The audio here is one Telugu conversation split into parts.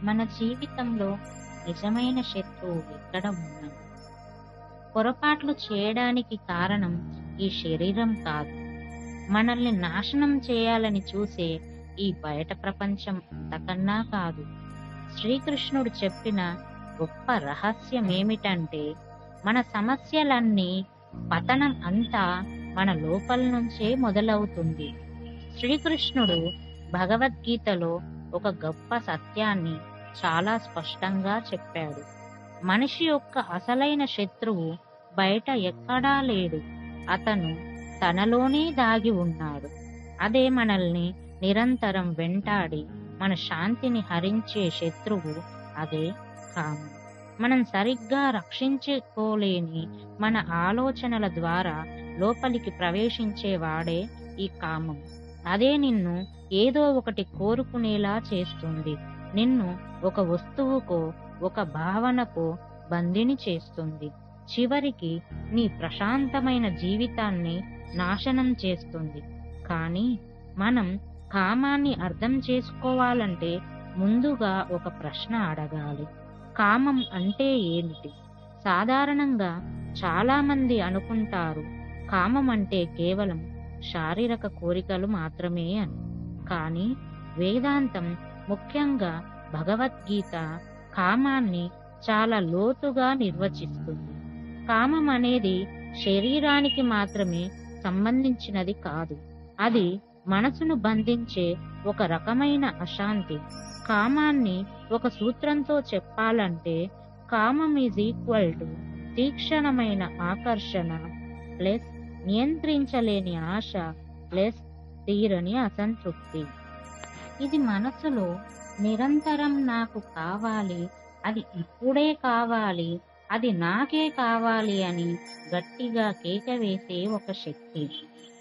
మన జీవితంలో నిజమైన శత్రువు ఎక్కడ ఉన్నాడు? పొరపాట్లు చేయడానికి కారణం ఈ శరీరం కాదు. మనల్ని నాశనం చేయాలని చూసే ఈ బయట ప్రపంచం అంతకన్నా కాదు. శ్రీకృష్ణుడు చెప్పిన గొప్ప రహస్యమేమిటంటే, మన సమస్యలన్నీ, పతనం అంతా మన లోపల నుంచే మొదలవుతుంది. శ్రీకృష్ణుడు భగవద్గీతలో ఒక గొప్ప సత్యాన్ని చాలా స్పష్టంగా చెప్పాడు. మనిషి యొక్క అసలైన శత్రువు బయట ఎక్కడా లేడు, అతను తనలోనే దాగి ఉన్నాడు. అదే మనల్ని నిరంతరం వెంటాడి మన శాంతిని హరించే శత్రువు, అదే కామం. మనం సరిగ్గా రక్షించుకోలేని మన ఆలోచనల ద్వారా లోపలికి ప్రవేశించేవాడే ఈ కామం. అదే నిన్ను ఏదో ఒకటి కోరుకునేలా చేస్తుంది. నిన్ను ఒక వస్తువుకో, ఒక భావనకో బందీని చేస్తుంది. చివరికి నీ ప్రశాంతమైన జీవితాన్ని నాశనం చేస్తుంది. కానీ మనం కామాన్ని అర్థం చేసుకోవాలంటే ముందుగా ఒక ప్రశ్న అడగాలి. కామం అంటే ఏమిటి? సాధారణంగా చాలా మంది అనుకుంటారు కామం అంటే కేవలం శారీరక కోరికలు మాత్రమే అని. కానీ వేదాంతం, ముఖ్యంగా భగవద్గీత, కామాన్ని చాలా లోతుగా నిర్వచిస్తుంది. కామం అనేది శరీరానికి మాత్రమే సంబంధించినది కాదు. అది మనసును బంధించే ఒక రకమైన అశాంతి. కామాన్ని ఒక సూత్రంతో చెప్పాలంటే, కామం ఈజ్ ఈక్వల్ టు తీక్షణమైన ఆకర్షణ ప్లస్ నియంత్రించలేని ఆశ ప్లస్ తీరని అసంతృప్తి. ఇది మనసులో నిరంతరం నాకు కావాలి, అది ఇప్పుడే కావాలి, అది నాకే కావాలి అని గట్టిగా కేక వేసే ఒక శక్తి.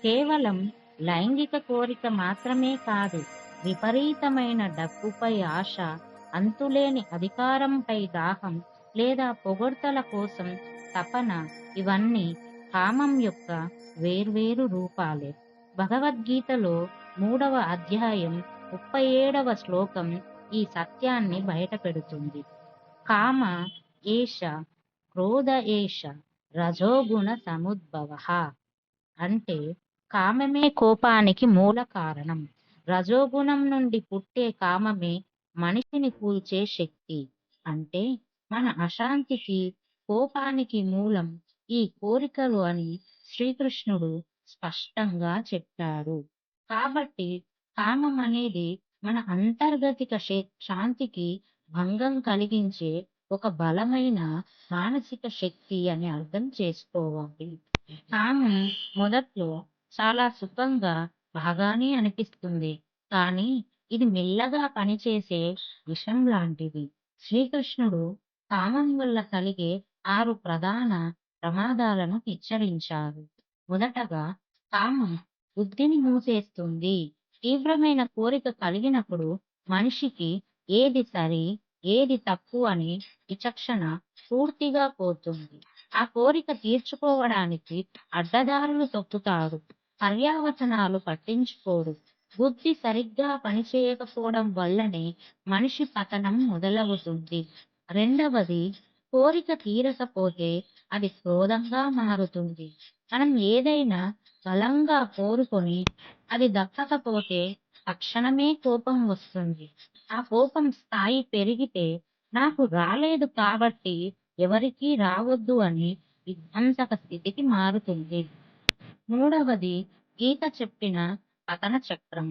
కేవలం లైంగిక కోరిక మాత్రమే కాదు, విపరీతమైన డబ్బుపై ఆశ, అంతులేని అధికారంపై దాహం లేదా పొగడ్తల కోసం తపన, ఇవన్నీ కామం యొక్క వేర్వేరు రూపాలే. భగవద్గీతలో 3వ అధ్యాయం 37వ శ్లోకం ఈ సత్యాన్ని బయటపెడుతుంది. కామ ఏష క్రోధ ఏష రజోగుణ సముద్భవః. అంటే కామమే కోపానికి మూల కారణం. రజోగుణం నుండి పుట్టే కామమే మనిషిని కూల్చే శక్తి. అంటే మన అశాంతికి, కోపానికి మూలం ఈ కోరికలు అని శ్రీకృష్ణుడు స్పష్టంగా చెప్పాడు. కాబట్టి కామం అనేది మన అంతర్గతిక శాంతికి భంగం కలిగించే ఒక బలమైన మానసిక శక్తి అని అర్థం చేసుకోవాలి. కామం మొదట్లో చాలా సుఖంగా, బాగానే అనిపిస్తుంది. కానీ ఇది మెల్లగా పనిచేసే విషం లాంటిది. శ్రీకృష్ణుడు కామం వల్ల కలిగే 6 ప్రధాన ప్రమాదాలను హెచ్చరించారు. మొదటగా, కామం బుద్ధిని మూసేస్తుంది. తీవ్రమైన కోరిక కలిగినప్పుడు మనిషికి ఏది సరి, ఏది తప్పు అని విచక్షణ పూర్తిగా పోతుంది. ఆ కోరిక తీర్చుకోవడానికి అడ్డదారులు తొక్కుతాడు, పర్యావచనాలు పట్టించుకోడు. బుద్ధి సరిగ్గా పనిచేయకపోవడం వల్లనే మనిషి పతనం మొదలవుతుంది. రెండవది, కోరిక తీరకపోతే అది క్రోధంగా మారుతుంది. మనం ఏదైనా బలంగా కోరుకొని అది దక్కకపోతే తక్షణమే కోపం వస్తుంది. ఆ కోపం స్థాయి పెరిగితే నాకు రాలేదు కాబట్టి ఎవరికీ రావద్దు అని విధ్వంసక స్థితికి మారుతుంది. మూడవది, గీత చెప్పిన పతన చక్రం.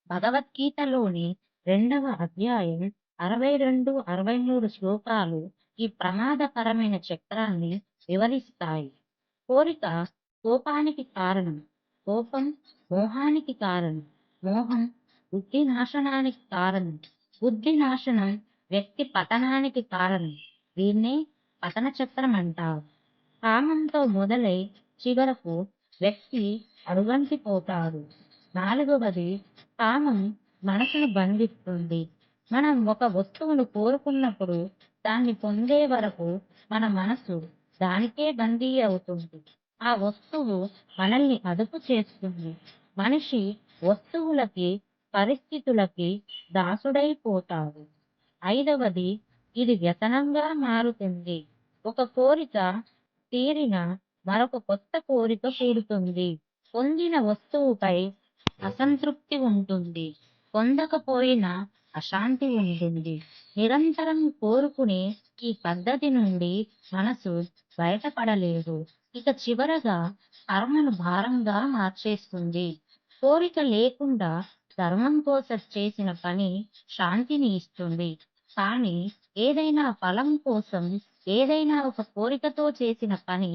భగవద్గీతలోని 2వ అధ్యాయం 62, 63 శ్లోకాలు ఈ ప్రమాదకరమైన చక్రాన్ని వివరిస్తాయి. కోరిక కోపానికి కారణం, కోపం మోహానికి కారణం, మోహం బుద్ధి నాశనానికి కారణం, బుద్ధి నాశనం వ్యక్తి పతనానికి కారణం. దీన్నే పతన చక్రం అంటారు. కామంతో మొదలై చివరకు వ్యక్తి అడుగంటిపోతాడు. నాలుగవది, కామం మనసును బంధిస్తుంది. మనం ఒక వస్తువును కోరుకున్నప్పుడు దాన్ని పొందే వరకు మన మనసు దానికే బందీ అవుతుంది. ఆ వస్తువు మనల్ని అదుపు చేస్తుంది. మనిషి వస్తువులకి, పరిస్థితులకి దాసుడైపోతాడు. ఐదవది, ఇది వ్యసనంగా మారుతుంది. ఒక కోరిక తీరిన మరొక కొత్త కోరిక పుడుతుంది. పొందిన వస్తువుపై అసంతృప్తి ఉంటుంది. పొందకపోయినా అశాంతి ఉంటుంది. నిరంతరం కోరుకునే ఈ పద్ధతి నుండి మనసు బయటపడలేదు. ఇక చివరగా కర్మను భారంగా మార్చేస్తుంది. కోరిక లేకుండా ధర్మం కోసం చేసిన పని శాంతిని ఇస్తుంది. కానీ ఏదైనా ఫలం కోసం ఏదైనా ఒక కోరికతో చేసిన పని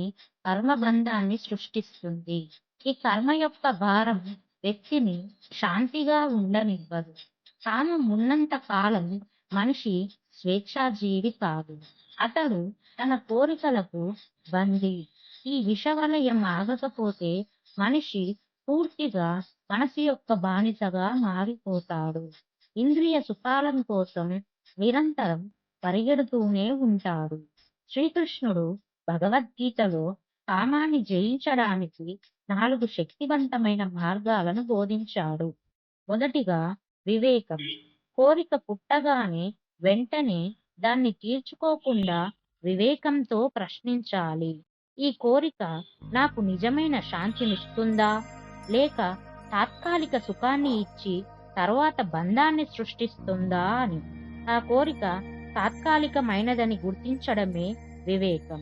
కర్మబంధాన్ని సృష్టిస్తుంది. ఈ కర్మ యొక్క భారం వ్యక్తిని శాంతిగా ఉండనివ్వదు. కామం ఉన్నంత కాలం మనిషి స్వేచ్ఛాజీవి కాదు. అతడు తన కోరికలకు బందీ. ఈ విషవలయం ఆగకపోతే మనిషి పూర్తిగా మనసు యొక్క బానిసగా మారిపోతాడు. ఇంద్రియ సుఖాలం కోసం నిరంతరం పరిగెడుతూనే ఉంటాడు. శ్రీకృష్ణుడు భగవద్గీతలో కామాన్ని జయించడానికి 4 శక్తివంతమైన మార్గాలను బోధించాడు. మొదటిగా వివేకం. కోరిక పుట్టగానే వెంటనే దాన్ని తీర్చుకోకుండా వివేకంతో ప్రశ్నించాలి. ఈ కోరిక నాకు నిజమైన శాంతినిస్తుందా, లేక తాత్కాలిక సుఖాన్ని ఇచ్చి తర్వాత బంధాన్ని సృష్టిస్తుందా అని. ఆ కోరిక తాత్కాలికమైనదని గుర్తించడమే వివేకం.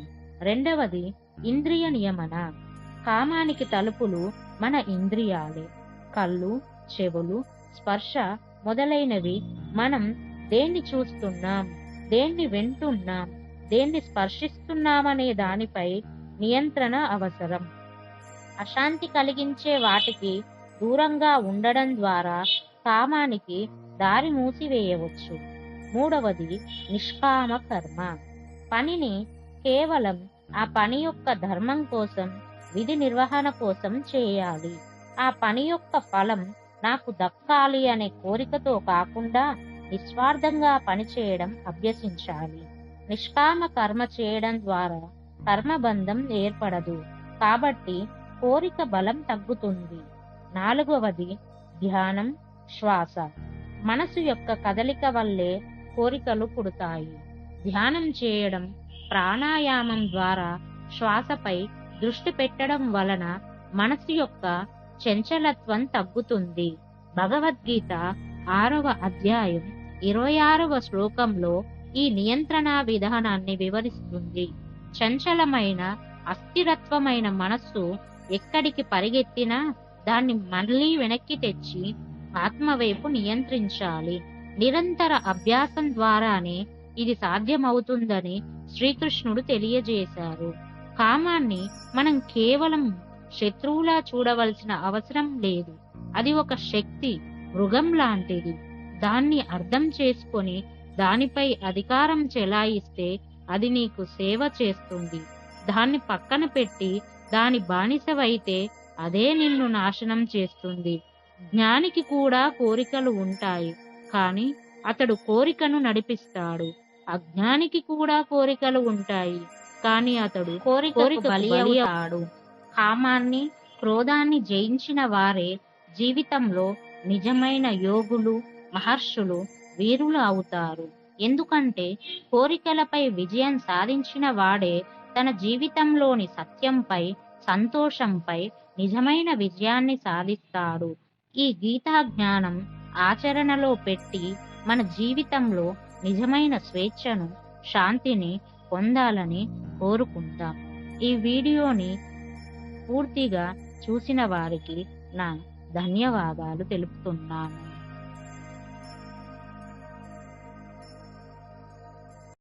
రెండవది ఇంద్రియ నియమన. కామానికి తలుపులు మన ఇంద్రియాలే. కళ్ళు, చెవులు, స్పర్శ మొదలైనవి. మనం దేన్ని చూస్తున్నాం, దేన్ని వింటున్నాం, దేన్ని స్పర్శిస్తున్నామనే దానిపై నియంత్రణ అవసరం. అశాంతి కలిగించే వాటికి దూరంగా ఉండడం ద్వారా కామానికి దారి మూసివేయవచ్చు. మూడవది నిష్కామ కర్మ. పనిని కేవలం ఆ పని యొక్క ధర్మం కోసం, విధి నిర్వహణ కోసం చేయాలి. ఆ పని యొక్క ఫలం నాకు దక్కాలి అనే కోరికతో కాకుండా నిస్వార్థంగా పనిచేయడం అభ్యసించాలి. నిష్కామ కర్మ చేయడం ద్వారా కర్మబంధం ఏర్పడదు. కాబట్టి కోరిక బలం తగ్గుతుంది. నాలుగవది ధ్యానం, శ్వాస. మనసు యొక్క కదలిక వల్లే కోరికలు పుడతాయి. ధ్యానం చేయడం, ప్రాణాయామం ద్వారా శ్వాసపై దృష్టి పెట్టడం వలన మనసు యొక్క చంచలత్వం తగ్గుతుంది. భగవద్గీత 6వ అధ్యాయం 26వ శ్లోకంలో ఈ నియంత్రణ విధానాన్ని వివరిస్తుంది. చంచలమైన, అస్థిరత్వమైన మనస్సు ఎక్కడికి పరిగెత్తినా దాన్ని మళ్ళీ వెనక్కి తెచ్చి ఆత్మవైపు నియంత్రించాలి. నిరంతర అభ్యాసం ద్వారానే ఇది సాధ్యమవుతుందని శ్రీకృష్ణుడు తెలియజేశారు. కామాన్ని మనం కేవలం శత్రువులా చూడవలసిన అవసరం లేదు. అది ఒక శక్తి, మృగం లాంటిది. దాన్ని అర్థం చేసుకొని దానిపై అధికారం చెలాయిస్తే అది నీకు సేవ చేస్తుంది. దాన్ని పక్కన పెట్టి దాని బానిసవైతే అదే నిన్ను నాశనం చేస్తుంది. జ్ఞానికి కూడా కోరికలు ఉంటాయి, కానీ అతడు కోరికను నడిపిస్తాడు. అజ్ఞానికి కూడా కోరికలు ఉంటాయి, కానీ అతడు కోరికకు బలి అవుతాడు. కామాన్ని, క్రోధాన్ని జయించిన వారే జీవితంలో నిజమైన యోగులు, మహర్షులు, వీరులు అవుతారు. ఎందుకంటే కోరికలపై విజయం సాధించిన వాడే తన జీవితంలోని సత్యంపై, సంతోషంపై నిజమైన విజయాన్ని సాధిస్తాడు. ఈ గీతా జ్ఞానం ఆచరణలో పెట్టి మన జీవితంలో నిజమైన స్వేచ్ఛను, శాంతిని పొందాలని కోరుకుంటాం. ఈ వీడియోని పూర్తిగా చూసిన వారికి నా ధన్యవాదాలు తెలుపుతున్నాను.